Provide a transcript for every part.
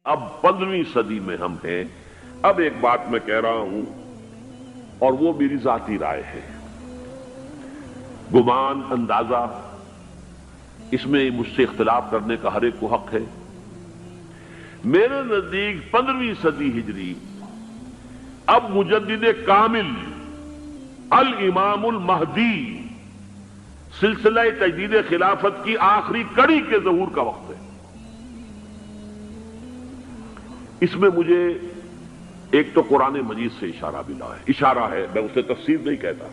اب 15ویں صدی میں ہم ہیں۔ اب ایک بات میں کہہ رہا ہوں اور وہ میری ذاتی رائے ہے، گمان، اندازہ، اس میں مجھ سے اختلاف کرنے کا ہر ایک کو حق ہے۔ میرے نزدیک 15ویں صدی ہجری اب مجدد کامل الامام المہدی سلسلہ تجدید خلافت کی آخری کڑی کے ظہور کا وقت ہے۔ اس میں مجھے ایک تو قرآن مجید سے اشارہ ملا ہے، اشارہ ہے، میں اسے تفسیر نہیں کہتا۔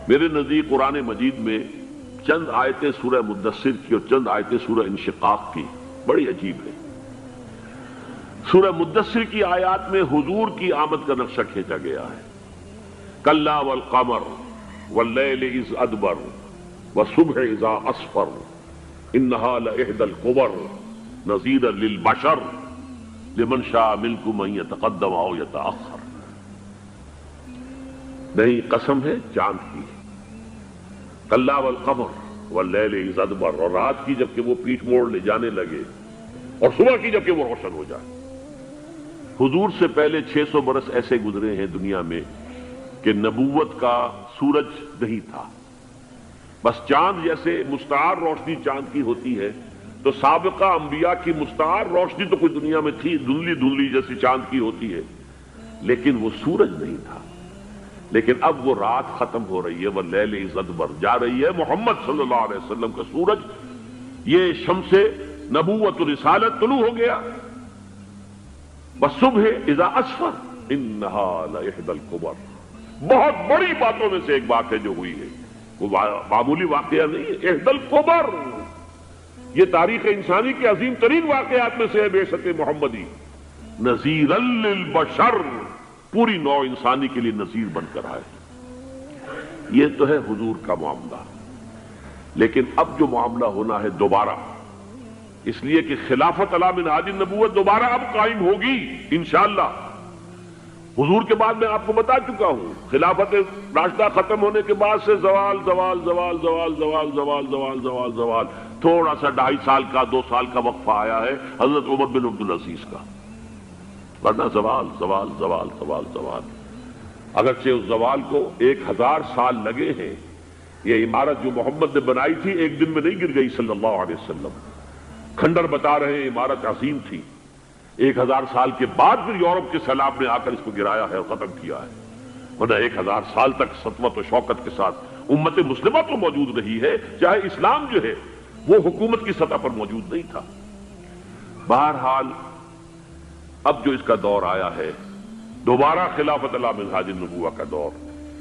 میرے نزدیک قرآن مجید میں چند آیتیں سورہ مدثر کی اور چند آیتیں سورہ انشقاق کی بڑی عجیب ہے۔ سورہ مدثر کی آیات میں حضور کی آمد کا نقشہ کھینچا گیا ہے، کلا والقمر واللیل اذ ادبر والصبح اذا اسفر انہا لإحدی الکبر نذیرا للبشر لمن شاء منکم ان یتقدم او یتأخر۔ نہیں، قسم ہے چاند کی، کلا والقمر واللیل اذ ادبر، اور رات کی جبکہ وہ پیٹھ موڑ لے جانے لگے، اور صبح کی جبکہ وہ روشن ہو جائے۔ حضور سے پہلے 600 برس ایسے گزرے ہیں دنیا میں کہ نبوت کا سورج نہیں تھا، بس چاند جیسے مستعار روشنی چاند کی ہوتی ہے، تو سابقہ انبیاء کی مستعار روشنی تو کوئی دنیا میں تھی، دھندلی دھندلی جیسی چاند کی ہوتی ہے، لیکن وہ سورج نہیں تھا۔ لیکن اب وہ رات ختم ہو رہی ہے، واللیل اذ ادبر، جا رہی ہے محمد صلی اللہ علیہ وسلم کا سورج، یہ شمس نبوت و رسالت طلوع ہو گیا۔ والصبح اذا اسفر انہا لإحدی الکبر، بہت بڑی باتوں میں سے ایک بات ہے جو ہوئی ہے، وہ معمولی واقعہ نہیں ہے، احدی الکبر، یہ تاریخ انسانی کے عظیم ترین واقعات میں سے ہے بعثت محمدی، نذیرا للبشر، پوری نوع انسانی کے لیے نذیر بن کر آئے۔ یہ تو ہے حضور کا معاملہ، لیکن اب جو معاملہ ہونا ہے دوبارہ، اس لیے کہ خلافت علی منہاج النبوت دوبارہ اب قائم ہوگی انشاءاللہ۔ حضور کے بعد میں آپ کو بتا چکا ہوں، خلافت راشدہ ختم ہونے کے بعد سے زوال زوال زوال زوال زوال زوال زوال زوال زوال، تھوڑا سا 2.5 سال کا 2 سال کا وقفہ آیا ہے حضرت عمر بن عبدالعزیز کا، ورنہ زوال زوال زوال زوال زوال۔ اگرچہ اس زوال کو 1000 سال لگے ہیں، یہ عمارت جو محمد نے بنائی تھی ایک دن میں نہیں گر گئی صلی اللہ علیہ وسلم، کھنڈر بتا رہے ہیں عمارت عظیم تھی، 1000 سال کے بعد پھر یورپ کے سیلاب نے آ کر اس کو گرایا ہے اور ختم کیا ہے، ورنہ 1000 سال تک سطوت و شوکت کے ساتھ امت مسلمہ تو موجود رہی ہے، چاہے اسلام جو ہے وہ حکومت کی سطح پر موجود نہیں تھا۔ بہرحال اب جو اس کا دور آیا ہے دوبارہ خلافت علی منہاج النبوہ کا دور،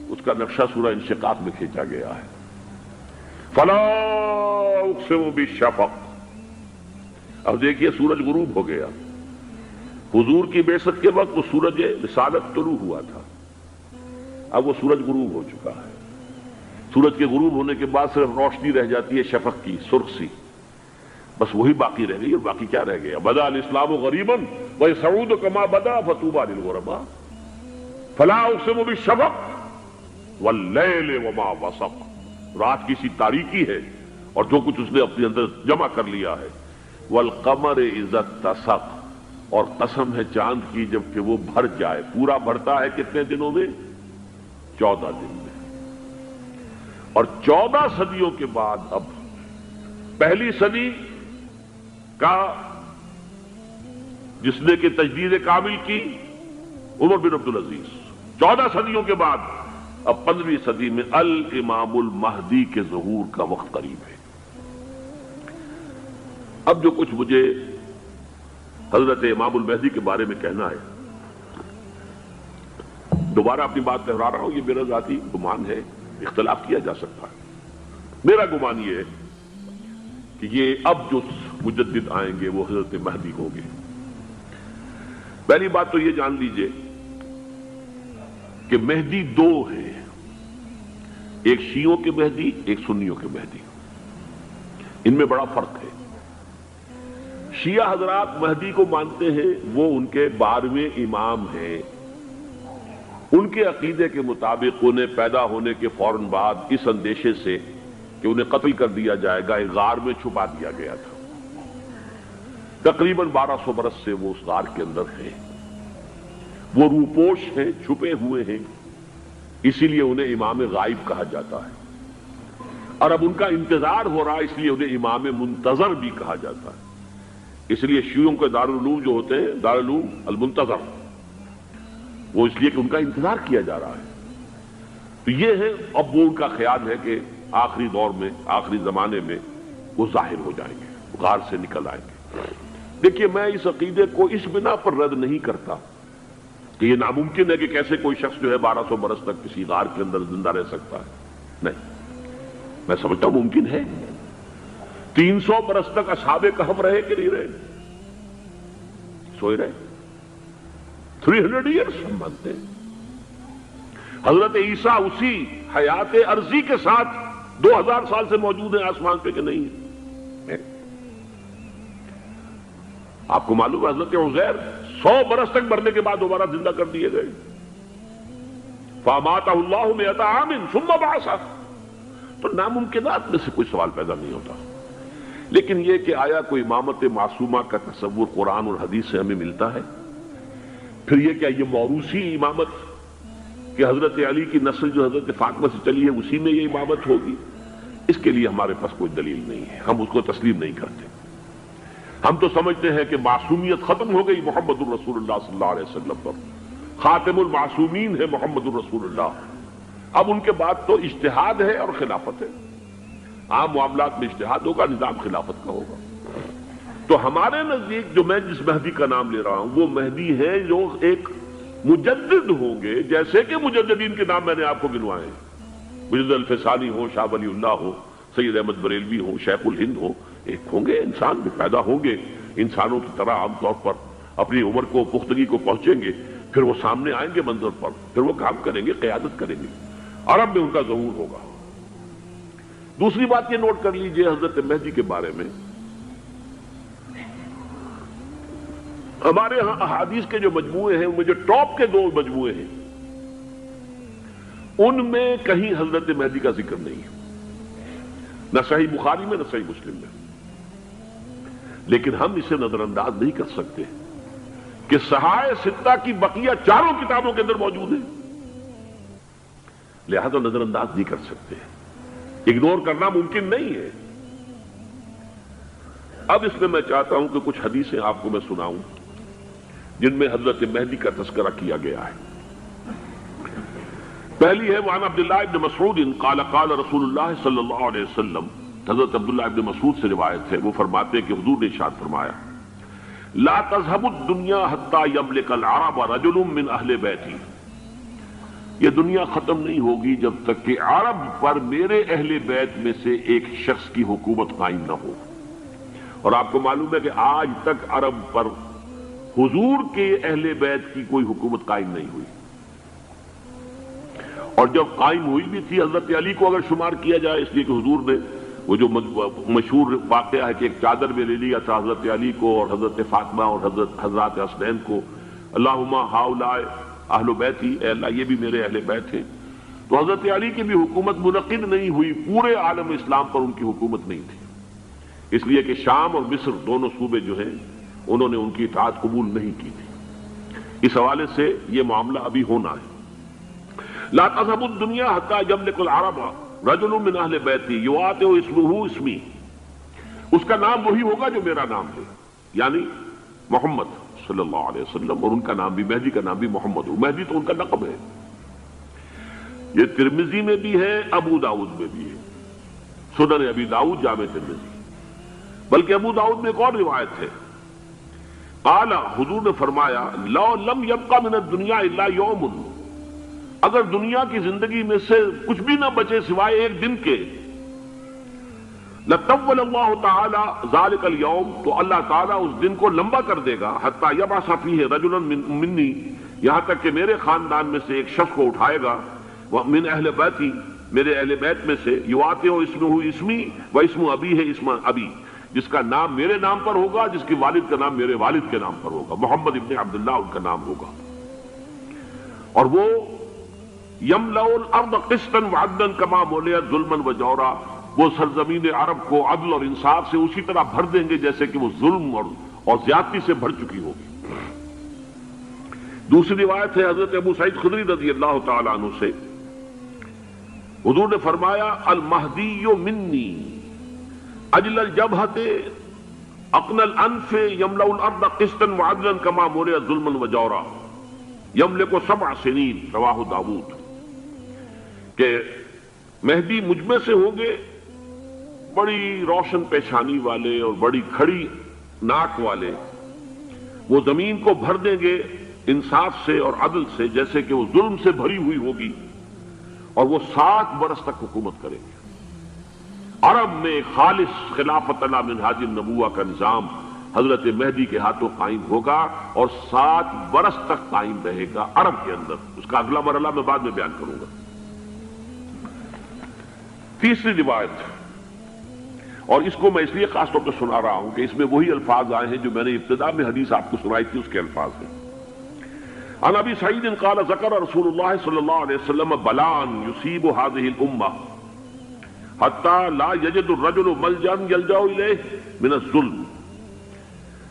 اس کا نقشہ سورہ انشقاق میں کھینچا گیا ہے۔ فلا اقسم بالشفق، اب دیکھیے سورج غروب ہو گیا، حضور کی بعثت کے وقت وہ سورج رسالت طلوع ہوا تھا، اب وہ سورج غروب ہو چکا ہے۔ سورج کے غروب ہونے کے بعد صرف روشنی رہ جاتی ہے شفق کی، سرخ سی، بس وہی باقی رہ گئی، اور باقی کیا رہ گیا؟ بدا الاسلام غریبا ویسعود کما بدا فطوبی للغرباء، فلا اقسم بالشفق واللیل وما وسق، رات کی سی تاریکی ہے اور جو کچھ اس نے اپنے اندر جمع کر لیا ہے، والقمر اذا اتسق، اور قسم ہے چاند کی جبکہ وہ بھر جائے، پورا بھرتا ہے کتنے دنوں میں؟ 14 دن میں۔ اور 14 صدیوں کے بعد اب پہلی صدی کا جس نے کہ تجدید کامل کی عمر بن عبدالعزیز، 14 صدیوں کے بعد اب 15ویں صدی میں الامام المہدی کے ظہور کا وقت قریب ہے۔ اب جو کچھ مجھے حضرت امام المہدی کے بارے میں کہنا ہے، دوبارہ اپنی بات دہرا رہا ہوں، یہ میرا ذاتی گمان ہے، اختلاف کیا جا سکتا ہے۔ میرا گمان یہ ہے کہ یہ اب جو مجدد آئیں گے وہ حضرت مہدی ہوں گے۔ پہلی بات تو یہ جان لیجئے کہ مہدی 2 ہیں، ایک شیعوں کے مہدی، ایک سنیوں کے مہدی، ان میں بڑا فرق ہے۔ شیعہ حضرات مہدی کو مانتے ہیں، وہ ان کے 12ویں امام ہیں، ان کے عقیدے کے مطابق انہیں پیدا ہونے کے فوراً بعد اس اندیشے سے کہ انہیں قتل کر دیا جائے گا ایک غار میں چھپا دیا گیا تھا۔ تقریباً 1200 برس سے وہ اس غار کے اندر ہیں، وہ روپوش ہیں، چھپے ہوئے ہیں، اسی لیے انہیں امام غائب کہا جاتا ہے، اور اب ان کا انتظار ہو رہا ہے، اس لیے انہیں امام منتظر بھی کہا جاتا ہے۔ اس لیے شیعوں کے دارالعلوم جو ہوتے ہیں، دارالعلوم المنتظر، وہ اس لیے کہ ان کا انتظار کیا جا رہا ہے۔ تو یہ ہے، اب وہ ان کا خیال ہے کہ آخری دور میں، آخری زمانے میں وہ ظاہر ہو جائیں گے، غار سے نکل آئیں گے۔ دیکھیے، میں اس عقیدے کو اس بنا پر رد نہیں کرتا کہ یہ ناممکن ہے کہ کیسے کوئی شخص جو ہے 1200 برس تک کسی غار کے اندر زندہ رہ سکتا ہے، نہیں، میں سمجھتا ہوں ممکن ہے۔ 300 برس تک اصحاب کہف رہے کہ نہیں رہے؟ سوئے رہے۔ 300 ایئرس ہم مانتے ہیں۔ حضرت عیسیٰ اسی حیات عرضی کے ساتھ 2000 سال سے موجود ہیں آسمان پہ کہ نہیں ہے؟ آپ کو معلوم ہے حضرت عزیر 100 برس تک مرنے کے بعد دوبارہ زندہ کر دیے گئے۔ فَأَمَاتَهُ اللَّهُ مِئَةَ عَامٍ ثُمَّ بَعَثَهُ۔ تو ناممکنات میں سے کوئی سوال پیدا نہیں ہوتا، لیکن یہ کہ آیا کوئی امامت معصومہ کا تصور قرآن اور حدیث سے ہمیں ملتا ہے؟ پھر یہ کیا یہ موروثی امامت کہ حضرت علی کی نسل جو حضرت فاطمہ سے چلی ہے اسی میں یہ امامت ہوگی؟ اس کے لیے ہمارے پاس کوئی دلیل نہیں ہے، ہم اس کو تسلیم نہیں کرتے۔ ہم تو سمجھتے ہیں کہ معصومیت ختم ہو گئی محمد الرسول اللہ صلی اللہ علیہ وسلم پر، خاتم المعصومین ہے محمد الرسول اللہ۔ اب ان کے بعد تو اجتہاد ہے اور خلافت ہے، عام معاملات میں اجتہاد ہوگا، نظام خلافت کا ہوگا۔ تو ہمارے نزدیک جو میں جس مہدی کا نام لے رہا ہوں وہ مہدی ہے جو ایک مجدد ہوں گے، جیسے کہ مجددین کے نام میں نے آپ کو گنوائے ہیں، مجدد الفسانی ہو، شاہ ولی اللہ ہو، سید احمد بریلوی ہو، شیخ الہند ہو، ایک ہوں گے انسان جو پیدا ہوں گے انسانوں کی طرح، عام طور پر اپنی عمر کو، پختگی کو پہنچیں گے، پھر وہ سامنے آئیں گے منظر پر، پھر وہ کام کریں گے، قیادت کریں گے، عرب میں ان کا ظہور ہوگا۔ دوسری بات یہ نوٹ کر لیجئے حضرت مہدی کے بارے میں، ہمارے ہاں احادیث کے جو مجموعے ہیں ان میں جو ٹاپ کے 2 مجموعے ہیں ان میں کہیں حضرت مہدی کا ذکر نہیں ہے، نہ صحیح بخاری میں نہ صحیح مسلم میں، لیکن ہم اسے نظر انداز نہیں کر سکتے کہ صحائح ستہ کی بقیہ 4 کتابوں کے اندر موجود ہیں، لہذا نظر انداز نہیں کر سکتے، اگنور کرنا ممکن نہیں ہے۔ اب اس میں چاہتا ہوں کہ کچھ حدیثیں آپ کو میں سناؤں جن میں حضرت مہدی کا تذکرہ کیا گیا ہے۔ پہلی ہے وعن عبداللہ ابن مسعود قال قال رسول اللہ صلی اللہ علیہ وسلم، حضرت عبداللہ ابن مسعود سے روایت ہے، وہ فرماتے ہیں کہ حضور نے ارشاد فرمایا لا تذهب الدنيا حتى يملك العرب رجل من اہل بیتی، یہ دنیا ختم نہیں ہوگی جب تک کہ عرب پر میرے اہل بیت میں سے ایک شخص کی حکومت قائم نہ ہو۔ اور آپ کو معلوم ہے کہ آج تک عرب پر حضور کے اہل بیت کی کوئی حکومت قائم نہیں ہوئی، اور جب قائم ہوئی بھی تھی حضرت علی کو اگر شمار کیا جائے، اس لیے کہ حضور نے وہ جو مشہور واقعہ ہے کہ ایک چادر میں لے لیا تھا حضرت علی کو اور حضرت فاطمہ اور حضرات حسنین کو، اللہم ہؤلاء اہل بیتی، اے اللہ یہ بھی میرے اہل بیت ہیں، تو حضرت علی کی بھی حکومت منعقد نہیں ہوئی، پورے عالم اسلام پر ان کی حکومت نہیں تھی، اس لیے کہ شام اور مصر دونوں صوبے جو ہیں انہوں نے ان کی اطاعت قبول نہیں کی تھی۔ اس حوالے سے یہ معاملہ ابھی ہونا ہے۔ لا تذهب الدنيا حتى يملك العرب رجل من اہل بیتی یواطئ اسمہ اسمی، اس کا نام وہی ہوگا جو میرا نام ہے، یعنی محمد صلی اللہ علیہ وسلم، اور ان کا نام بھی، مہدی کا نام بھی محمد ہو، مہدی تو ان کا لقب ہے۔ یہ ترمذی میں بھی ہے، ابو داؤد میں بھی ہے، سنن ابی داؤد، جامع ترمذی، بلکہ ابو داؤد میں ایک اور روایت ہے، قال، حضور نے فرمایا لو لم يبقى من الدنيا الا يوم، اگر دنیا کی زندگی میں سے کچھ بھی نہ بچے سوائے ایک دن کے، لطول اللہ تعالی ذلك اليوم، تو اللہ تعالیٰ اس دن کو لمبا کر دے گا، حتی یبعث فیہ رجلا منی، یہاں تک کہ میرے خاندان میں سے ایک شخص کو اٹھائے گا، من اہل بیتی، میرے اہل بیت میں سے، یواطئ اسمہ اسمی و اسم ابی ہے اسم ابی، جس کا نام میرے نام پر ہوگا، جس کی والد کا نام میرے والد کے نام پر ہوگا، محمد ابن عبداللہ ان کا نام ہوگا، اور وہ یملأ الارض قسطا وعدلا کما ملئت ظلما وجورا، وہ سرزمین عرب کو عدل اور انصاف سے اسی طرح بھر دیں گے جیسے کہ وہ ظلم اور زیادتی سے بھر چکی ہوگی۔ دوسری روایت ہے حضرت ابو سعید خدری رضی اللہ تعالی عنہ سے، حضور نے فرمایا المہدی منی اجل الجبہۃ اقن الانف یملأ الارض قسطا وعدلا کما ملئت ظلما وجورا یملک 7 سنین، رواہ داؤد، کہ مہدی مجھ میں سے ہوں گے بڑی روشن پیشانی والے اور بڑی کھڑی ناک والے، وہ زمین کو بھر دیں گے انصاف سے اور عدل سے، جیسے کہ وہ ظلم سے بھری ہوئی ہوگی، اور وہ 7 برس تک حکومت کریں گے۔ عرب میں خالص خلافت علی منہاج النبوہ کا نظام حضرت مہدی کے ہاتھوں قائم ہوگا اور 7 برس تک قائم رہے گا عرب کے اندر۔ اس کا اگلا مرحلہ میں بعد میں بیان کروں گا۔ تیسری روایت، اور اس کو میں اس لیے خاص طور پہ سنا رہا ہوں کہ اس میں وہی الفاظ آئے ہیں جو میں نے ابتدا میں حدیث آپ کو سنائی تھی، اس کے الفاظ ہیں۔ عن ابی سعید قال ذکر رسول اللہ صلی اللہ علیہ وسلم بلاء یصیب هذه الامہ حتی لا یجد الرجل ملجا یلجا الیہ من الظلم۔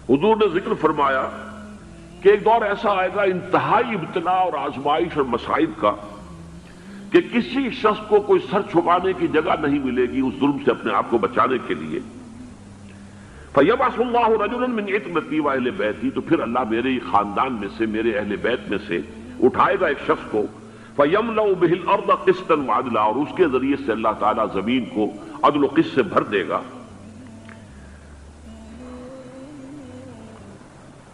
حضور نے ذکر فرمایا کہ ایک دور ایسا آئے گا انتہائی ابتلا اور آزمائش اور مصائب کا کہ کسی شخص کو کوئی سر چھپانے کی جگہ نہیں ملے گی اس ظلم سے اپنے آپ کو بچانے کے لیے۔ فَيَبْعَثُ اللَّهُ رَجُلًا مِّنْ عِتْرَتِي وَأَهْلِ بَيْتِي، تو پھر اللہ میرے خاندان میں سے، میرے اہل بیت میں سے اٹھائے گا ایک شخص کو، فَيَمْلَأُ بِهِ الْأَرْضَ قِسْطًا وَعَدْلًا، اور اس کے ذریعے سے اللہ تعالیٰ زمین کو عدل و قسط سے بھر دے گا۔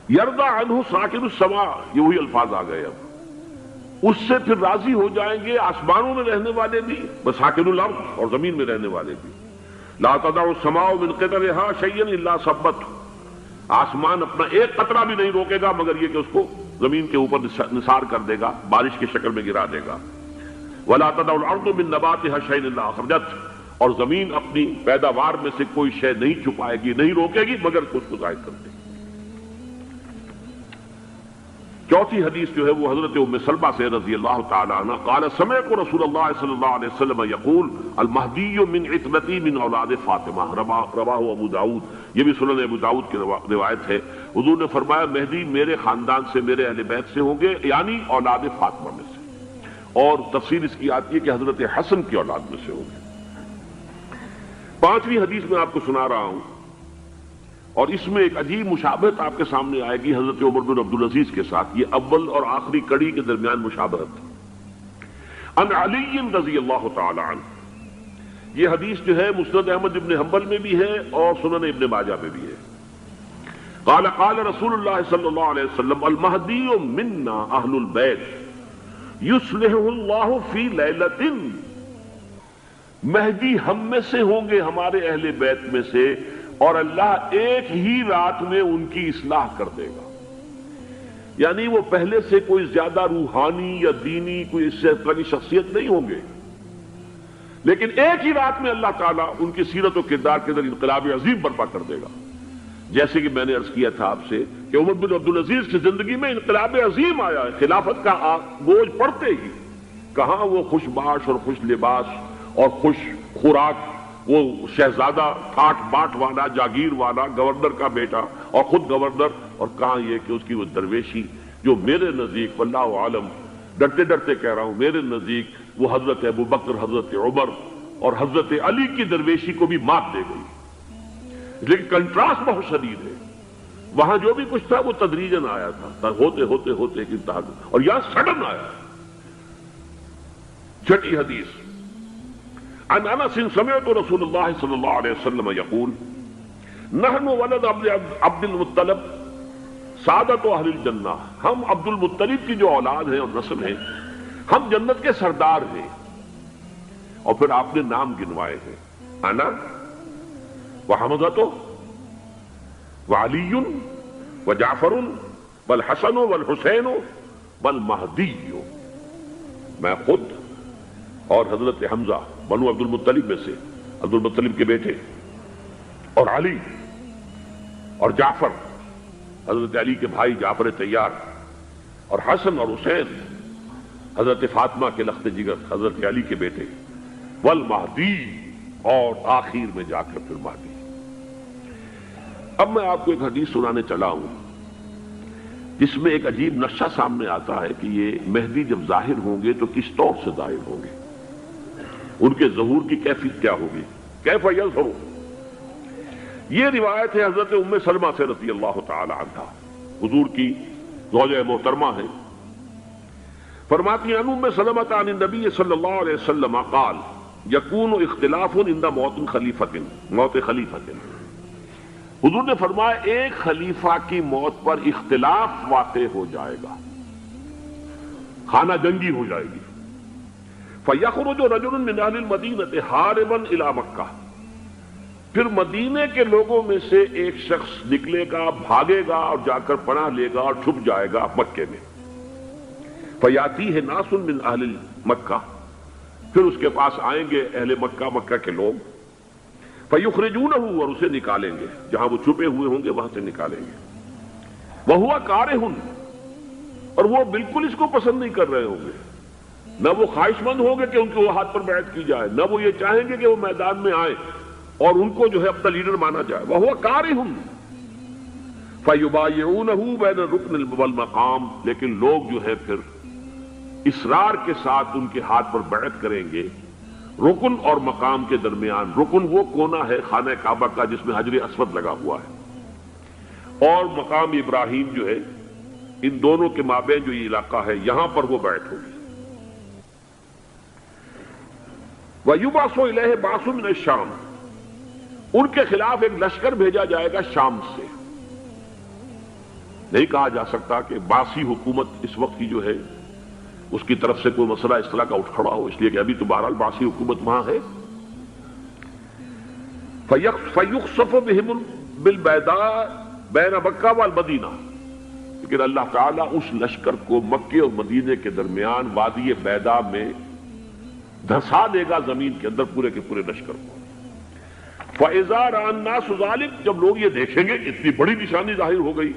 يَرْضَى عَنْهُ سَاكِنُ السَّمَاءِ، یہ وہی الفاظ آ گئے، اب اس سے پھر راضی ہو جائیں گے آسمانوں میں رہنے والے بھی، وَسَاكِنُ الْأَرْضِ، اور زمین میں رہنے والے بھی۔ لا تدع السماء من قطرها شيئا الا ثبته، آسمان اپنا ایک قطرہ بھی نہیں روکے گا مگر یہ کہ اس کو زمین کے اوپر نثار کر دے گا، بارش کی شکل میں گرا دے گا۔ ولا تدع الارض من نباتها شيئا الا اخرجته، اور زمین اپنی پیداوار میں سے کوئی شے نہیں چھپائے گی، نہیں روکے گی مگر اس کو ظاہر کر دے گی۔ چوتھی حدیث جو ہے وہ حضرت ام سلمہ سے رضی اللہ تعالی عنہ قال سمعت رسول اللہ صلی اللہ علیہ وسلم یقول المہدی من عترتی من اولاد فاطمہ، رواہ ابو داؤد، یہ بھی سنن ابو داؤد کی روایت ہے۔ حضور نے فرمایا مہدی میرے خاندان سے، میرے اہل بیت سے ہوں گے، یعنی اولاد فاطمہ میں سے، اور تفسیر اس کی آتی ہے کہ حضرت حسن کی اولاد میں سے ہوں گے۔ پانچویں حدیث میں آپ کو سنا رہا ہوں، اور اس میں ایک عجیب مشابہت آپ کے سامنے آئے گی حضرت عمر بن عبدالعزیز کے ساتھ، یہ اول اور آخری کڑی کے درمیان مشابہت۔ عن علی رضی اللہ تعالی عنہ، یہ حدیث جو ہے مسند احمد ابن حنبل میں بھی ہے اور سنن ابن ماجہ میں بھی ہے۔ قال قال رسول اللہ صلی اللہ علیہ وسلم المہدی منا اہل البیت یصلح اللہ فی لیلۃ، مہدی ہم میں سے ہوں گے، ہمارے اہل بیت میں سے، اور اللہ ایک ہی رات میں ان کی اصلاح کر دے گا۔ یعنی وہ پہلے سے کوئی زیادہ روحانی یا دینی کوئی اس سے طرح کی شخصیت نہیں ہوں گے، لیکن ایک ہی رات میں اللہ تعالیٰ ان کی سیرت و کردار کے اندر انقلاب عظیم برپا کر دے گا۔ جیسے کہ میں نے عرض کیا تھا آپ سے کہ عمر بن عبدالعزیز کی زندگی میں انقلاب عظیم آیا ہے، خلافت کا بوجھ پڑتے ہی کہاں وہ خوش باش اور خوش لباس اور خوش خوراک، وہ شہزادہ ٹھاٹ باٹ والا، جاگیر والا، گورنر کا بیٹا اور خود گورنر، اور کہاں یہ کہ اس کی وہ درویشی جو میرے نزدیک واللہ عالم، ڈرتے ڈرتے کہہ رہا ہوں، میرے نزدیک وہ حضرت ابو بکر، حضرت عمر اور حضرت علی کی درویشی کو بھی مات دے گئی۔ لیکن کنٹراسٹ بہت شدید ہے، وہاں جو بھی کچھ تھا وہ تدریجاً آیا تھا، ہوتے ہوتے ہوتے ایک انتہا، اور یہاں سڈن آیا۔ چھٹی حدیث، عن انس سمعت رسول اللہ صلی اللہ علیہ وسلم یقول نحن ولد عبد المطلب سعادت اہل الجنہ، ہم عبد المطلب کی جو اولاد ہیں اور نسل ہیں، ہم جنت کے سردار ہیں۔ اور پھر آپ نے نام گنوائے ہیں، انا وحمزۃ وعلی وجعفر والحسن والحسین والمہدی، میں خود اور حضرت حمزہ بنو عبد المطلب میں سے، عبد المطلب کے بیٹے، اور علی اور جعفر حضرت علی کے بھائی جعفر طیار، اور حسن اور حسین حضرت فاطمہ کے لخت جگر حضرت علی کے بیٹے، والمہدی، اور آخر میں جا کر پھر مہدی۔ اب میں آپ کو ایک حدیث سنانے چلا ہوں جس میں ایک عجیب نقشہ سامنے آتا ہے کہ یہ مہدی جب ظاہر ہوں گے تو کس طور سے ظاہر ہوں گے، ان کے ظہور کی کیفیت کیا ہوگی، کیف یظہر۔ یہ روایت ہے حضرت ام سلمہ سے رضی اللہ تعالی عنہا، حضور کی زوجہ محترمہ ہے، فرماتی ہیں ام سلمہ عن النبی صلی اللہ علیہ وسلم قال یکون اختلاف عند موت خلیفۃ، موت خلیفۃ، حضور نے فرمایا ایک خلیفہ کی موت پر اختلاف واقع ہو جائے گا، خانہ جنگی ہو جائے گی۔ فَيَخْرُجُ رَجُلٌ مِّنْ أَهْلِ الْمَدِينَةِ حَارِبًا إِلَى مَكَّةَ، پھر مدینے کے لوگوں میں سے ایک شخص نکلے گا، بھاگے گا اور جا کر پناہ لے گا اور چھپ جائے گا مکے میں۔ فَيَأْتِيهِ نَاسٌ مِّنْ أَهْلِ مَكَّةَ، پھر اس کے پاس آئیں گے اہل مکہ، مکہ کے لوگ، فَيُخْرِجُونَهُ، اور اسے نکالیں گے، جہاں وہ چھپے ہوئے ہوں گے وہاں سے نکالیں گے۔ وَهُوَ كَارِهٌ، اور وہ بالکل اس کو پسند نہیں کر رہے ہوں گے، نہ وہ خواہش مند ہوں گے کہ ان کے وہ ہاتھ پر بیعت کی جائے، نہ وہ یہ چاہیں گے کہ وہ میدان میں آئیں اور ان کو جو ہے اپنا لیڈر مانا جائے۔ وَهُوَ كَارِهٌ فَيُبَايِعُونَهُ بَيْنَ الرُّكْنِ وَالْمَقَامِ، لیکن لوگ جو ہے پھر اصرار کے ساتھ ان کے ہاتھ پر بیعت کریں گے رکن اور مقام کے درمیان۔ رکن وہ کونا ہے خانہ کعبہ کا جس میں حجر اسود لگا ہوا ہے، اور مقام ابراہیم جو ہے، ان دونوں کے مابین جو یہ علاقہ ہے یہاں پر وہ بیعت ہوگی۔ وَيُبْعَثُ إِلَيْهِ بَعْثٌ مِّنَ الشَّامِ، ان کے خلاف ایک لشکر بھیجا جائے گا شام سے۔ نہیں کہا جا سکتا کہ باسی حکومت اس وقت کی جو ہے اس کی طرف سے کوئی مسئلہ اس طرح کا اٹھ کھڑا ہو، اس لیے کہ ابھی تو بہرحال باسی حکومت وہاں ہے۔ فَيُخْسَفُ بِهِمُ بِالْبَيْضَاءِ بَيْنَ مَكَّةَ وَالْمَدِينَةِ، لیکن اللہ تعالیٰ اس لشکر کو مکے اور مدینے کے درمیان وادی بیضاء میں دھسا دے گا، زمین کے اندر پورے کے پورے لشکر کو۔ فَإِذَا رَأَى النَّاسُ ذَلِكَ، جب لوگ یہ دیکھیں گے اتنی بڑی نشانی ظاہر ہو گئی،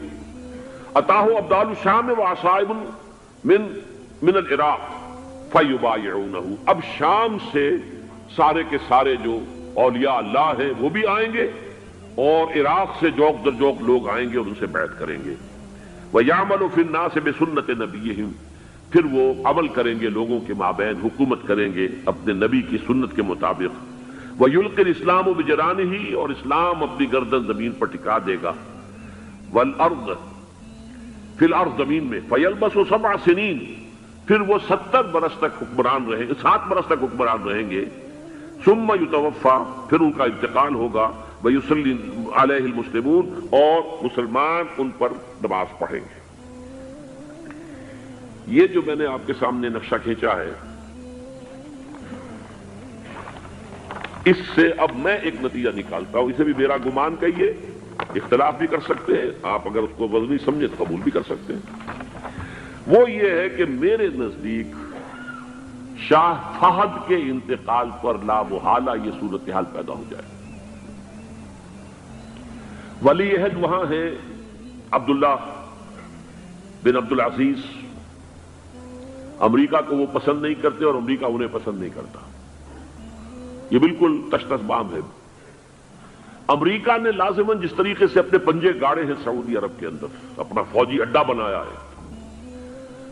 أَتَاهُ أَبْدَالُ الشَّامِ وَعَصَائِبٌ من العراق فَيُبَايِعُونَهُ، اب شام سے سارے کے سارے جو اولیاء اللہ ہیں وہ بھی آئیں گے، اور عراق سے جوق در جوق لوگ آئیں گے اور ان سے بیعت کریں گے۔ وَيَعْمَلُ فِي النَّاسِ بِسُنَّةِ نَبِيِّهِمْ، پھر وہ عمل کریں گے لوگوں کے مابین، حکومت کریں گے اپنے نبی کی سنت کے مطابق۔ وَيُلْقِي الْإِسْلَامُ بِجَرَانِهِ، اور اسلام اپنی گردن زمین پر ٹکا دے گا۔ وَالْأَرْضَ فِي الْأَرْضِ، زمین میں۔ فَيَلْبَسُ 7 سنین، پھر وہ 70 برس تک حکمران رہیں گے، 7 برس تک حکمران رہیں گے۔ ثم يتوفى، پھر ان کا انتقال ہوگا۔ ويصلي عليه المسلمون، اور مسلمان ان پر نماز پڑھیں گے۔ یہ جو میں نے آپ کے سامنے نقشہ کھینچا ہے، اس سے اب میں ایک نتیجہ نکالتا ہوں، اسے بھی میرا گمان کہیے، اختلاف بھی کر سکتے ہیں آپ، اگر اس کو وزنی سمجھے تو قبول بھی کر سکتے ہیں۔ وہ یہ ہے کہ میرے نزدیک شاہ فہد کے انتقال پر لا محالہ یہ صورتحال پیدا ہو جائے۔ ولی عہد وہاں ہے عبداللہ بن عبدالعزیز، امریکہ کو وہ پسند نہیں کرتے اور امریکہ انہیں پسند نہیں کرتا، یہ بالکل تشتش بام ہے۔ امریکہ نے لازماً جس طریقے سے اپنے پنجے گاڑے ہیں سعودی عرب کے اندر، اپنا فوجی اڈا بنایا ہے،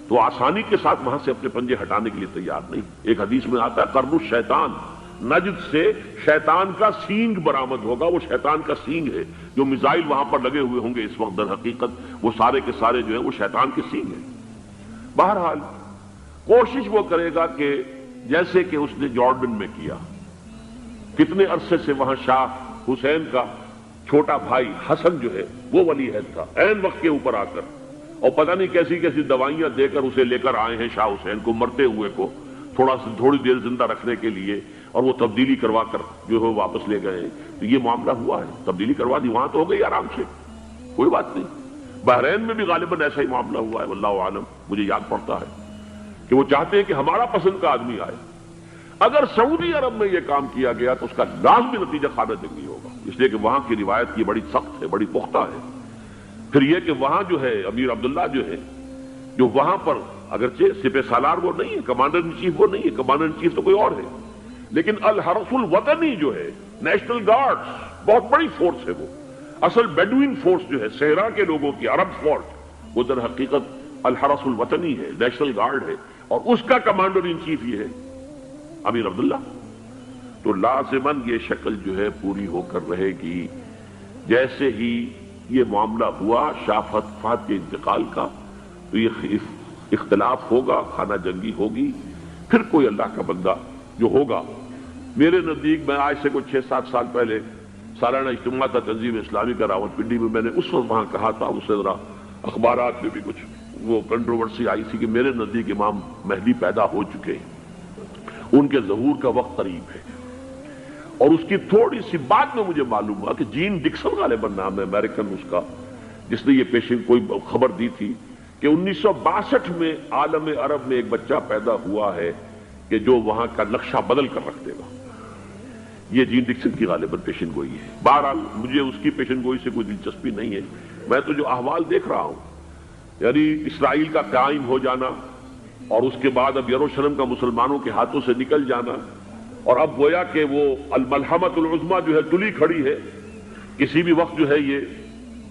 تو آسانی کے ساتھ وہاں سے اپنے پنجے ہٹانے کے لیے تیار نہیں۔ ایک حدیث میں آتا ہے قرن الشیطان، نجد سے شیطان کا سینگ برآمد ہوگا، وہ شیطان کا سینگ ہے، جو میزائل وہاں پر لگے ہوئے ہوں گے اس وقت، در حقیقت وہ سارے کے سارے جو ہیں وہ شیطان کے سینگ ہیں۔ بہرحال کوشش وہ کرے گا کہ جیسے کہ اس نے جارڈن میں کیا، کتنے عرصے سے وہاں شاہ حسین کا چھوٹا بھائی حسن جو ہے وہ ولی عہد تھا، عین وقت کے اوپر آ کر، اور پتہ نہیں کیسی کیسی دوائیاں دے کر اسے لے کر آئے ہیں شاہ حسین کو، مرتے ہوئے کو تھوڑی دیر زندہ رکھنے کے لیے، اور وہ تبدیلی کروا کر جو ہے واپس لے گئے ہیں۔ تو یہ معاملہ ہوا ہے، تبدیلی کروا دی، وہاں تو ہو گئی آرام سے، کوئی بات نہیں۔ بحرین میں بھی غالباً ایسا ہی معاملہ ہوا ہے، واللہ عالم، مجھے یاد پڑتا ہے کہ وہ چاہتے ہیں کہ ہمارا پسند کا آدمی آئے۔ اگر سعودی عرب میں یہ کام کیا گیا تو اس کا لازمی نتیجہ خانہ جنگی ہوگا، اس لیے کہ وہاں کی روایت یہ بڑی سخت ہے، بڑی پختہ ہے۔ پھر یہ کہ وہاں جو ہے امیر عبداللہ جو ہے، جو وہاں پر اگرچہ سپہ سالار وہ نہیں ہے، کمانڈر ان چیف وہ نہیں ہے، کمانڈر ان چیف تو کوئی اور ہے، لیکن الحرس الوطنی جو ہے، نیشنل گارڈز، بہت بڑی فورس ہے وہ۔ اصل بیڈوین فورس جو ہے صحرا کے لوگوں کی عرب فورس، وہ در حقیقت الحرس الوطنی ہے، نیشنل گارڈ ہے، اور اس کا کمانڈر ان چیف یہ ہے امیر عبداللہ۔ تو لازماً یہ شکل جو ہے پوری ہو کر رہے گی۔ جیسے ہی یہ معاملہ ہوا شاہ فہد کے انتقال کا، تو یہ اختلاف ہوگا، خانہ جنگی ہوگی، پھر کوئی اللہ کا بندہ جو ہوگا۔ میرے نزدیک، میں آج سے کوئی 6-7 سال پہلے سالانہ اجتماع تھا تنظیم اسلامی کا راولپنڈی میں، میں نے اس وقت وہاں کہا تھا، اس سے ذرا اخبارات میں بھی کچھ وہ کنٹروورسی آئی تھی کہ میرے نزدیک امام مہدی پیدا ہو چکے ہیں، ان کے ظہور کا وقت قریب ہے۔ اور اس کی تھوڑی سی بات میں مجھے معلوم ہوا کہ جین ڈکسن غالباً نام ہے امریکن اس کا، جس نے یہ پیشن کوئی خبر دی تھی کہ 1962 میں عالم عرب میں ایک بچہ پیدا ہوا ہے کہ جو وہاں کا نقشہ بدل کر رکھ دے گا۔ یہ جین ڈکسن کی غالباً پیشن گوئی ہے۔ بہرحال مجھے اس کی پیشن گوئی سے کوئی دلچسپی نہیں ہے، میں تو جو احوال دیکھ رہا ہوں، یعنی اسرائیل کا قائم ہو جانا، اور اس کے بعد اب یروشلم کا مسلمانوں کے ہاتھوں سے نکل جانا، اور اب گویا کہ وہ الملحمۃ العظمیٰ جو ہے تلی کھڑی ہے، کسی بھی وقت جو ہے یہ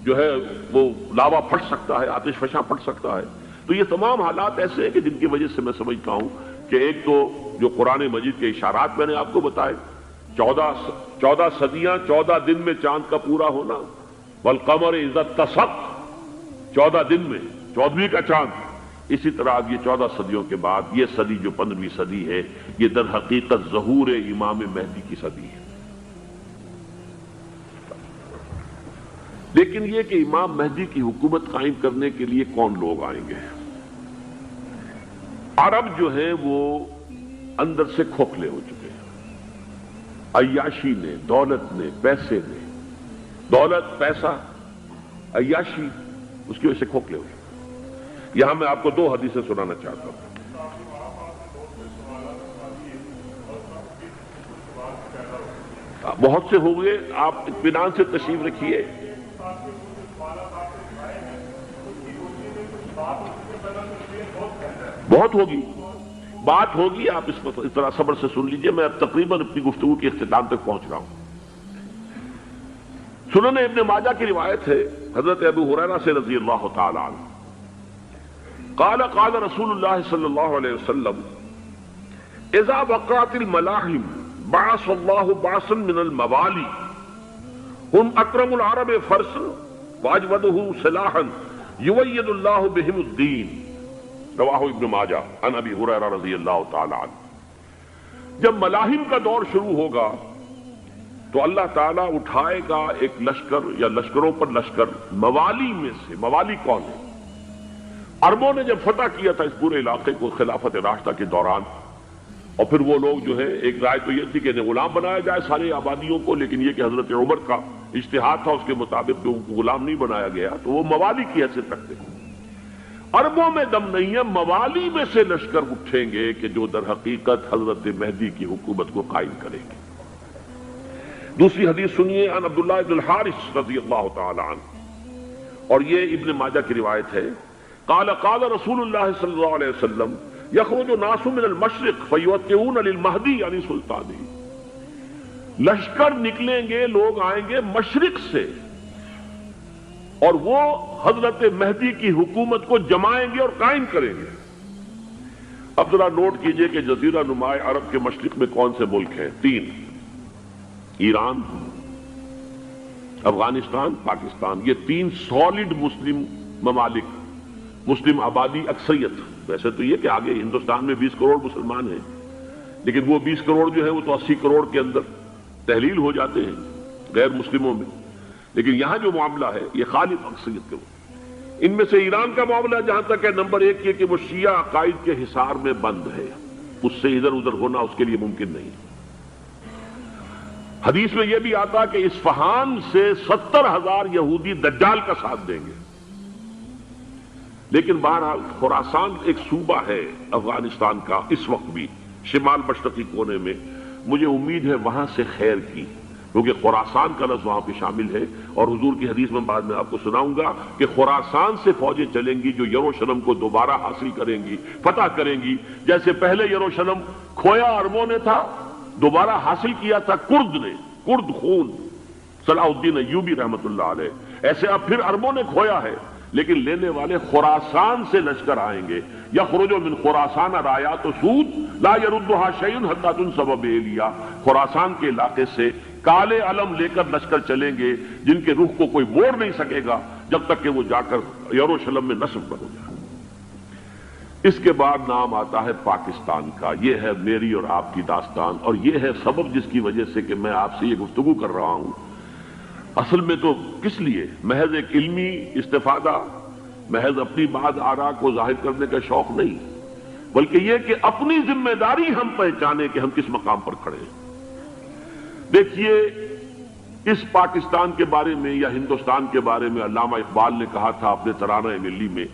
جو ہے وہ لاوا پھٹ سکتا ہے، آتش فشاں پھٹ سکتا ہے۔ تو یہ تمام حالات ایسے ہیں کہ جن کی وجہ سے میں سمجھتا ہوں کہ ایک تو جو قرآن مجید کے اشارات میں نے آپ کو بتائے، 14 صدیاں 14 دن میں چاند کا پورا ہونا، والقمر اذا اتسق، 14 دن میں 14ویں کا چاند۔ اسی طرح اب یہ 14 صدیوں کے بعد یہ صدی جو 15ویں صدی ہے، یہ در حقیقت ظہور امام مہدی کی صدی ہے۔ لیکن یہ کہ امام مہدی کی حکومت قائم کرنے کے لیے کون لوگ آئیں گے؟ عرب جو ہیں وہ اندر سے کھوکھلے ہو چکے ہیں، عیاشی نے، دولت نے، پیسے نے، دولت، پیسہ، عیاشی، اس کی وجہ سے کھوکھلے ہو چکے ہیں۔ یہاں میں آپ کو 2 حدیثیں سنانا چاہتا ہوں۔ بہت سے ہو گئے، آپ اطمینان سے تشریف رکھیے۔ بہت ہوگی، بات ہوگی، آپ اس طرح صبر سے سن لیجئے۔ میں اب تقریباً اپنی گفتگو کے اختتام تک پہنچ رہا ہوں۔ سنن ابن ماجہ کی روایت ہے حضرت ابو ہریرہ سے رضی اللہ تعالی عنہ، قال قال رسول اللہ صلی اللہ علیہ وسلم اذا وقعت الملاحم بعث اللہ بعثا من الموالی هم اکرم العرب فرسا واجودہ سلاحا یوید اللہ بہم الدین، رواہ ابن ماجہ عن ابی ہریرہ رضی اللہ تعالی عنہ۔ جب ملاحم کا دور شروع ہوگا تو اللہ تعالیٰ اٹھائے گا ایک لشکر یا لشکروں پر لشکر، موالی میں سے۔ موالی کون ہے؟ عربوں نے جب فتح کیا تھا اس پورے علاقے کو خلافت راشدہ کے دوران، اور پھر وہ لوگ جو ہے، ایک رائے تو یہ تھی کہ انہیں غلام بنایا جائے ساری آبادیوں کو، لیکن یہ کہ حضرت عمر کا اجتہاد تھا اس کے مطابق کہ ان کو غلام نہیں بنایا گیا، تو وہ موالی کی حیثیت رکھتے ہیں۔ عربوں میں دم نہیں ہے، موالی میں سے لشکر اٹھیں گے کہ جو در حقیقت حضرت مہدی کی حکومت کو قائم کریں گے۔ دوسری حدیث سنیے، عن عبداللہ ابن الحارث رضی اللہ تعالی عنہ، اور یہ ابن ماجہ کی روایت ہے، قال قال رسول اللہ صلی اللہ علیہ وسلم یخرج ناس من المشرق فیوطئون للمہدی یعنی سلطانی، لشکر نکلیں گے، لوگ آئیں گے مشرق سے، اور وہ حضرت مہدی کی حکومت کو جمائیں گے اور قائم کریں گے۔ اب ذرا نوٹ کیجئے کہ جزیرہ نماء عرب کے مشرق میں کون سے ملک ہیں؟ 3، ایران، افغانستان، پاکستان۔ یہ 3 سالڈ مسلم ممالک، مسلم آبادی اکثریت۔ ویسے تو یہ کہ آگے ہندوستان میں 20 کروڑ مسلمان ہیں، لیکن وہ 20 کروڑ جو ہے وہ تو 80 کروڑ کے اندر تحلیل ہو جاتے ہیں غیر مسلموں میں، لیکن یہاں جو معاملہ ہے یہ خالص اکثریت کے۔ ان میں سے ایران کا معاملہ جہاں تک ہے، نمبر 1 یہ کہ وہ شیعہ عقائد کے حصار میں بند ہے، اس سے ادھر ادھر ہونا اس کے لیے ممکن نہیں۔ حدیث میں یہ بھی آتا کہ اصفہان سے 70,000 یہودی دجال کا ساتھ دیں گے۔ لیکن بہرحال خراسان ایک صوبہ ہے افغانستان کا اس وقت بھی، شمال مشرقی کونے میں، مجھے امید ہے وہاں سے خیر کی، کیونکہ خراسان کا لفظ وہاں پہ شامل ہے، اور حضور کی حدیث میں بعد میں آپ کو سناؤں گا کہ خراسان سے فوجیں چلیں گی جو یروشلم کو دوبارہ حاصل کریں گی، فتح کریں گی، جیسے پہلے یروشلم کھویا عربوں نے تھا، دوبارہ حاصل کیا تھا کرد نے، کرد خون صلاح الدین ایوبی رحمت اللہ علیہ، ایسے اب پھر عربوں نے کھویا ہے، لیکن لینے والے خراسان سے لشکر آئیں گے، یخرج من خراسان رایات سود لا يردها شیء حتی تنصب بإیلیا، خراسان کے علاقے سے کالے علم لے کر لشکر چلیں گے جن کے رخ کو کوئی موڑ نہیں سکے گا جب تک کہ وہ جا کر یروشلم میں نصب نہ ہو جائے۔ اس کے بعد نام آتا ہے پاکستان کا۔ یہ ہے میری اور آپ کی داستان، اور یہ ہے سبب جس کی وجہ سے کہ میں آپ سے یہ گفتگو کر رہا ہوں۔ اصل میں تو کس لیے؟ محض ایک علمی استفادہ، محض اپنی بات آراء کو ظاہر کرنے کا شوق نہیں، بلکہ یہ کہ اپنی ذمہ داری ہم پہچانے کہ ہم کس مقام پر کھڑے ہیں۔ دیکھیے، اس پاکستان کے بارے میں یا ہندوستان کے بارے میں علامہ اقبال نے کہا تھا اپنے ترانہ ملی میں،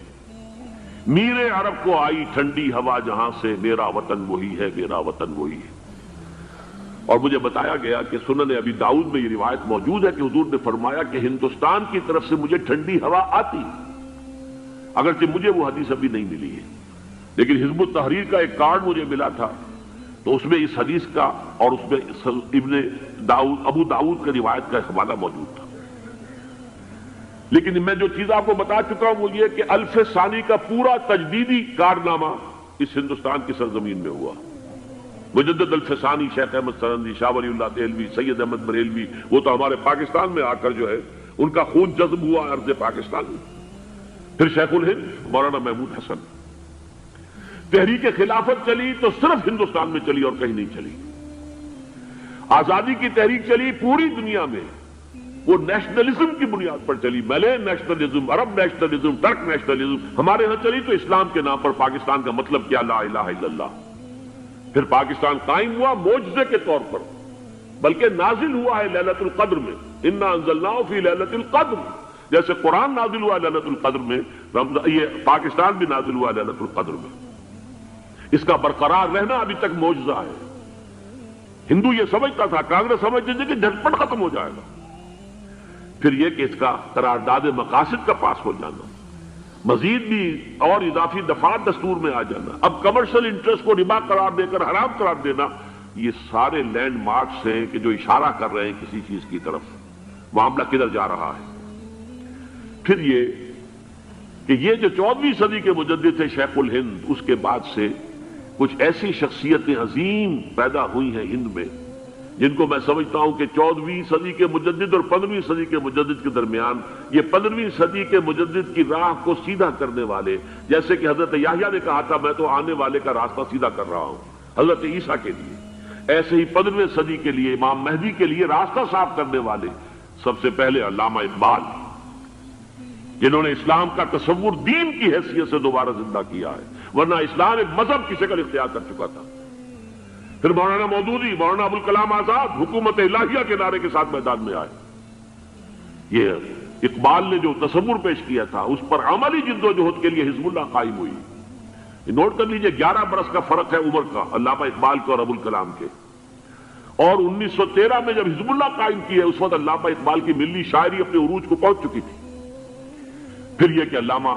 میرے عرب کو آئی ٹھنڈی ہوا جہاں سے، میرا وطن وہی ہے، میرا وطن وہی ہے۔ اور مجھے بتایا گیا کہ سنن ابی داؤد میں یہ روایت موجود ہے کہ حضور نے فرمایا کہ ہندوستان کی طرف سے مجھے ٹھنڈی ہوا آتی، اگرچہ مجھے وہ حدیث ابھی نہیں ملی ہے، لیکن حزب التحریر کا ایک کارڈ مجھے ملا تھا، تو اس میں اس حدیث کا اور اس میں ابو داؤد کا روایت کا حوالہ موجود تھا۔ لیکن میں جو چیز آپ کو بتا چکا ہوں وہ یہ کہ الف ثانی کا پورا تجدیدی کارنامہ اس ہندوستان کی سرزمین میں ہوا۔ مجدد الف ثانی شیخ احمد سرندی، شاہ ولی اللہ دہلوی، سید احمد بریلوی، وہ تو ہمارے پاکستان میں آ کر جو ہے ان کا خون جذب ہوا ارض پاکستان میں۔ پھر شیخ الہند مولانا محمود حسن۔ تحریک خلافت چلی تو صرف ہندوستان میں چلی اور کہیں نہیں چلی۔ آزادی کی تحریک چلی پوری دنیا میں، وہ نیشنلزم کی بنیاد پر چلی، ملے نیشنلزم، عرب نیشنلزم، ٹرک نیشنلزم۔ ہمارے ہاں چلی تو اسلام کے نام پر پاکستان کا مطلب کیا؟ لا الہ الا اللہ۔ پھر پاکستان قائم ہوا معجزے کے طور پر، بلکہ نازل ہوا ہے لیلۃ القدر میں، انا انزلناہ فی لیلۃ القدر، جیسے قرآن نازل ہوا لیلۃ القدر میں، یہ پاکستان بھی نازل ہوا لیلۃ القدر میں۔ اس کا برقرار رہنا ابھی تک معجزہ ہے۔ ہندو یہ سمجھتا تھا، کانگریس سمجھتی تھی کہ جھٹپٹ ختم ہو جائے گا۔ پھر یہ کہ اس کا قرارداد مقاصد کا پاس ہو جانا، مزید بھی اور اضافی دفعات دستور میں آ جانا، اب کمرشل انٹرسٹ کو ربا قرار دے کر حرام قرار دینا، یہ سارے لینڈ مارکس ہیں کہ جو اشارہ کر رہے ہیں کسی چیز کی طرف، معاملہ کدھر جا رہا ہے۔ پھر یہ کہ یہ جو 14ویں صدی کے مجدد تھے شیخ الہند، اس کے بعد سے کچھ ایسی شخصیتیں عظیم پیدا ہوئی ہیں ہند میں، جن کو میں سمجھتا ہوں کہ 14ویں صدی کے مجدد اور 15ویں صدی کے مجدد کے درمیان، یہ 15ویں صدی کے مجدد کی راہ کو سیدھا کرنے والے، جیسے کہ حضرت یحییٰ نے کہا تھا میں تو آنے والے کا راستہ سیدھا کر رہا ہوں حضرت عیسیٰ کے لیے، ایسے ہی 15ویں صدی کے لیے امام مہدی کے لیے راستہ صاف کرنے والے سب سے پہلے علامہ اقبال، جنہوں نے اسلام کا تصور دین کی حیثیت سے دوبارہ زندہ کیا ہے، ورنہ اسلام ایک مذہب کی شکل اختیار کر چکا تھا۔ پھر مولانا مودودی، مولانا ابوالکلام آزاد حکومت الہیہ کے نعرے کے ساتھ میدان میں آئے۔ یہ اقبال نے جو تصور پیش کیا تھا اس پر عملی جدوجہد کے لیے حزب اللہ قائم ہوئی۔ نوٹ کر لیجئے 11 برس کا فرق ہے عمر کا علامہ اقبال کے اور ابوالکلام کے، اور 1913 میں جب حزب اللہ قائم کی ہے اس وقت علامہ اقبال کی ملی شاعری اپنے عروج کو پہنچ چکی تھی۔ پھر یہ کہ علامہ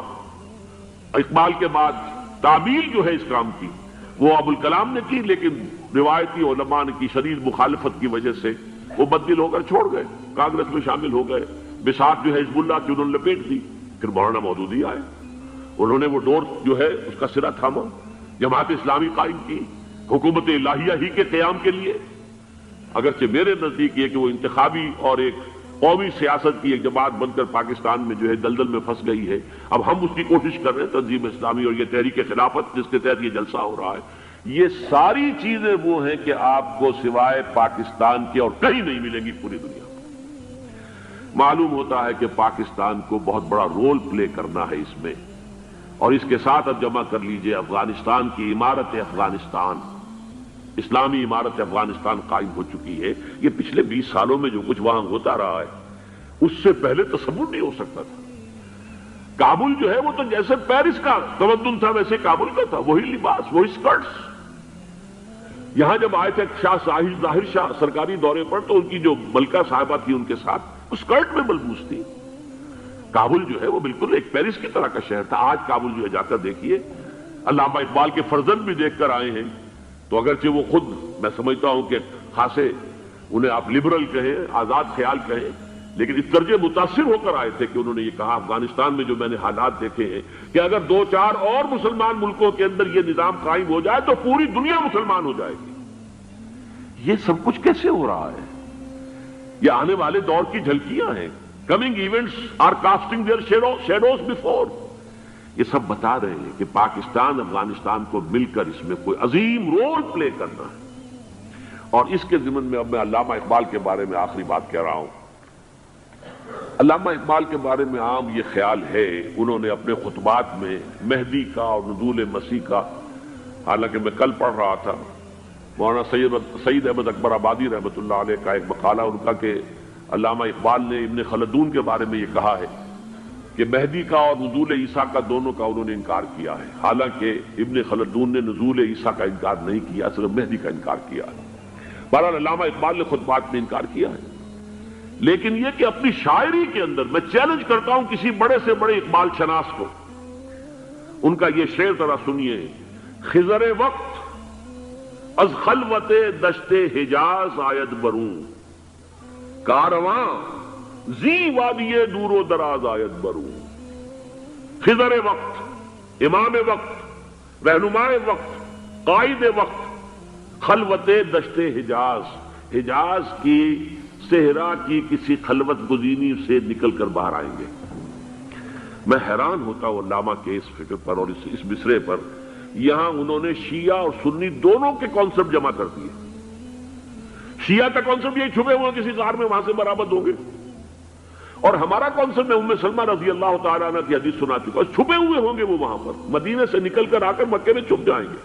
اقبال کے بعد تعبیل جو ہے اس کام کی وہ ابوالکلام نے کی، لیکن روایتی علماء کی شدید مخالفت کی وجہ سے وہ بددل ہو کر چھوڑ گئے، کانگریس میں شامل ہو گئے، بساط جو ہے حزب اللہ کی انہوں نے لپیٹ دی۔ پھر مولانا مودودی آئے، انہوں نے وہ ڈور جو ہے اس کا سرا تھاما، جماعت اسلامی قائم کی حکومت الہیہ ہی کے قیام کے لیے، اگرچہ میرے نزدیک یہ کہ وہ انتخابی اور ایک قومی سیاست کی ایک جماعت بن کر پاکستان میں جو ہے دلدل میں پھنس گئی ہے۔ اب ہم اس کی کوشش کر رہے ہیں، تنظیم اسلامی اور یہ تحریک خلافت جس کے تحت یہ جلسہ ہو رہا ہے، یہ ساری چیزیں وہ ہیں کہ آپ کو سوائے پاکستان کے اور کہیں نہیں ملیں گی پوری دنیا میں۔ معلوم ہوتا ہے کہ پاکستان کو بہت بڑا رول پلے کرنا ہے اس میں، اور اس کے ساتھ اب جمع کر لیجئے افغانستان کی عمارت افغانستان، اسلامی عمارت افغانستان قائم ہو چکی ہے۔ یہ پچھلے 20 سالوں میں جو کچھ وہاں ہوتا رہا ہے اس سے پہلے تصور نہیں ہو سکتا تھا۔ کابل جو ہے وہ تو جیسے پیرس کا تمدن تھا ویسے کابل کا تھا، وہی لباس، وہی سکرٹس۔ یہاں جب آئے تھے شاہ ظاہر شاہ سرکاری دورے پر تو ان کی جو ملکہ صاحبہ تھی ان کے ساتھ وہ سکرٹ میں ملبوس تھی۔ کابل جو ہے وہ بالکل ایک پیرس کی طرح کا شہر تھا۔ آج کابل جو ہے جا کر دیکھیے، علامہ اقبال کے فرزند بھی دیکھ کر آئے ہیں، تو اگرچہ وہ خود میں سمجھتا ہوں کہ خاصے انہیں آپ لبرل کہیں، آزاد خیال کہیں، لیکن اس درجے متاثر ہو کر آئے تھے کہ انہوں نے یہ کہا افغانستان میں جو میں نے حالات دیکھے ہیں کہ اگر 2-4 اور مسلمان ملکوں کے اندر یہ نظام قائم ہو جائے تو پوری دنیا مسلمان ہو جائے گی۔ یہ سب کچھ کیسے ہو رہا ہے؟ یہ آنے والے دور کی جھلکیاں ہیں۔ Coming events are casting their shadows before. یہ سب بتا رہے ہیں کہ پاکستان افغانستان کو مل کر اس میں کوئی عظیم رول پلے کرنا ہے۔ اور اس کے ضمن میں اب میں علامہ اقبال کے بارے میں آخری بات کہہ رہا ہوں۔ علامہ اقبال کے بارے میں عام یہ خیال ہے، انہوں نے اپنے خطبات میں مہدی کا اور نزول مسیح کا، حالانکہ میں کل پڑھ رہا تھا مولانا سید احمد اکبر آبادی رحمۃ اللہ علیہ کا ایک مقالہ ان کا کہ علامہ اقبال نے ابن خلدون کے بارے میں یہ کہا ہے کہ مہدی کا اور نزول عیسیٰ کا دونوں کا انہوں نے انکار کیا ہے، حالانکہ ابن خلدون نے نزول عیسیٰ کا انکار نہیں کیا، صرف مہدی کا انکار کیا ہے۔ بہرحال علامہ اقبال نے خطبات میں انکار کیا ہے، لیکن یہ کہ اپنی شاعری کے اندر میں چیلنج کرتا ہوں کسی بڑے سے بڑے اقبال شناس کو، ان کا یہ شعر ذرا سنیے: خضر وقت از خلوت دشت حجاز آید بروں، کارواں زی وادی دور و دراز آید بروں۔ خضر وقت، امام وقت، رہنمائے وقت، قائد وقت، خلوت دشت حجاز، حجاز کی صحرا کی کسی خلوت گزینی سے نکل کر باہر آئیں گے۔ میں حیران ہوتا ہوں علامہ کے اس فکر پر اور اس مصرے پر۔ یہاں انہوں نے شیعہ اور سنی دونوں کے کانسیپٹ جمع کر دیے۔ شیعہ کا کانسیپٹ یہی چھپے ہوئے کسی غار میں وہاں سے برآمد ہوں گے، اور ہمارا کانسیپٹ میں ام سلمہ رضی اللہ تعالیٰ عنہ کی حدیث سنا چکا، چھپے ہوئے ہوں گے وہ وہاں پر، مدینے سے نکل کر آ کر مکے میں چھپ جائیں گے۔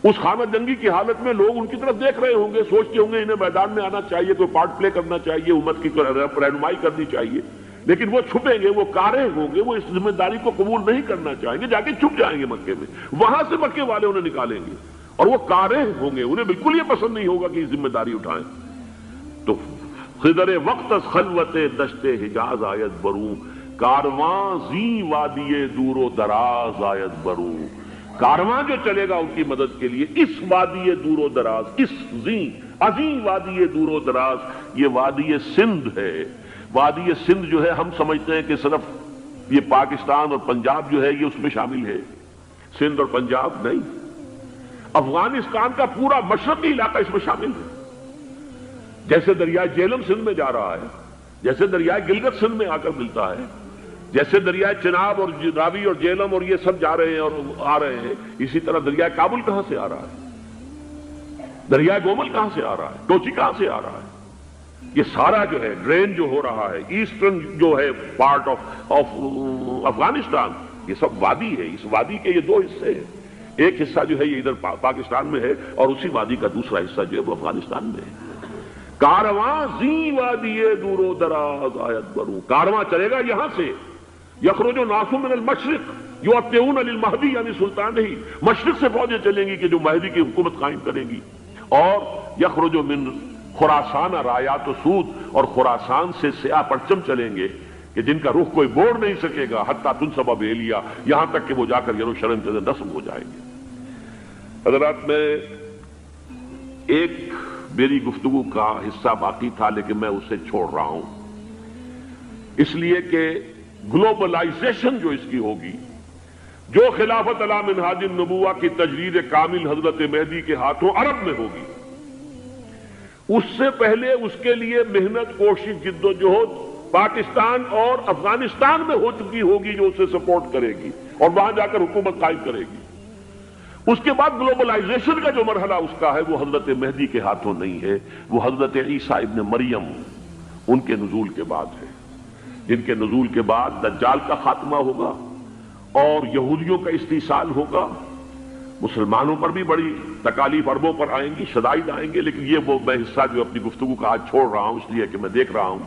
اس خانہ جنگی کی حالت میں لوگ ان کی طرف دیکھ رہے ہوں گے، سوچتے ہوں گے انہیں میدان میں آنا چاہیے، کوئی پارٹ پلے کرنا چاہیے، امت کی رہنمائی کرنی چاہیے، لیکن وہ چھپیں گے، وہ کارے ہوں گے، وہ اس ذمہ داری کو قبول نہیں کرنا چاہیں گے، جا کے چھپ جائیں گے مکے میں، وہاں سے مکے والے انہیں نکالیں گے، اور وہ کارے ہوں گے، انہیں بالکل یہ پسند نہیں ہوگا کہ یہ ذمہ داری اٹھائیں۔ تو خضر وقت از خلوت دشت حجاز آید بروں، کارواں زی وادی دور و دراز آید بروں۔ کارواں جو چلے گا ان کی مدد کے لیے اس وادی دور و دراز، اس عظیم وادی دور و دراز، یہ وادی سندھ ہے۔ وادی سندھ جو ہے ہم سمجھتے ہیں کہ صرف یہ پاکستان اور پنجاب جو ہے یہ اس میں شامل ہے، سندھ اور پنجاب نہیں، افغانستان کا پورا مشرقی علاقہ اس میں شامل ہے۔ جیسے دریائے جیلم سندھ میں جا رہا ہے، جیسے دریائے گلگت سندھ میں آ کر ملتا ہے، جیسے دریائے چناب اور راوی اور جیلم اور یہ سب جا رہے ہیں اور آ رہے ہیں، اسی طرح دریائے کابل کہاں سے آ رہا ہے، دریائے گومل کہاں سے آ رہا ہے، ٹوچی کہاں سے آ رہا ہے، یہ سارا جو ہے ڈرین جو ہو رہا ہے، ایسٹرن جو ہے پارٹ آف افغانستان، یہ سب وادی ہے۔ اس وادی کے یہ دو حصے ہیں، ایک حصہ جو ہے یہ ادھر پاکستان میں ہے، اور اسی وادی کا دوسرا حصہ جو ہے وہ افغانستان میں ہے۔ کارواں زی وادی دور و دراز آید بروں، کارواں چلے گا یہاں سے، یخرج الناس من المشرق یؤتون للمہدی یعنی سلطان ہی، مشرق سے فوجیں چلیں گی کہ جو مہدی کی حکومت قائم کریں گی، اور یخرج من خراسان رایات و سود، اور خراسان سے سیاہ پرچم چلیں گے کہ جن کا رخ کوئی موڑ نہیں سکے گا، حتیٰ تنصب بیلیا، یہاں تک کہ وہ جا کر یروشلم کے اندر نصب ہو جائیں گے۔ حضرات، میں ایک میری گفتگو کا حصہ باقی تھا لیکن میں اسے چھوڑ رہا ہوں، اس لیے کہ گلوبلائزیشن جو اس کی ہوگی، جو خلافت علی منہاج النبوہ کی تجرید کامل حضرت مہدی کے ہاتھوں عرب میں ہوگی، اس سے پہلے اس کے لیے محنت، کوشش، جد و جہد پاکستان اور افغانستان میں ہو چکی ہوگی جو اسے سپورٹ کرے گی اور وہاں جا کر حکومت قائم کرے گی۔ اس کے بعد گلوبلائزیشن کا جو مرحلہ اس کا ہے وہ حضرت مہدی کے ہاتھوں نہیں ہے، وہ حضرت عیسیٰ ابن مریم ان کے نزول کے بعد ہے، جن کے نزول کے بعد دجال کا خاتمہ ہوگا اور یہودیوں کا استحصال ہوگا، مسلمانوں پر بھی بڑی تکالیف اربوں پر آئیں گی، شدائد آئیں گے، لیکن یہ وہ میں حصہ جو اپنی گفتگو کا آج چھوڑ رہا ہوں اس لیے کہ میں دیکھ رہا ہوں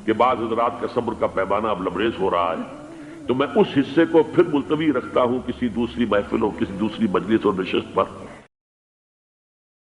کہ بعض حضرات کا صبر کا پیمانہ اب لبریز ہو رہا ہے، تو میں اس حصے کو پھر ملتوی رکھتا ہوں کسی دوسری محفل اور کسی دوسری مجلس اور نشست پر۔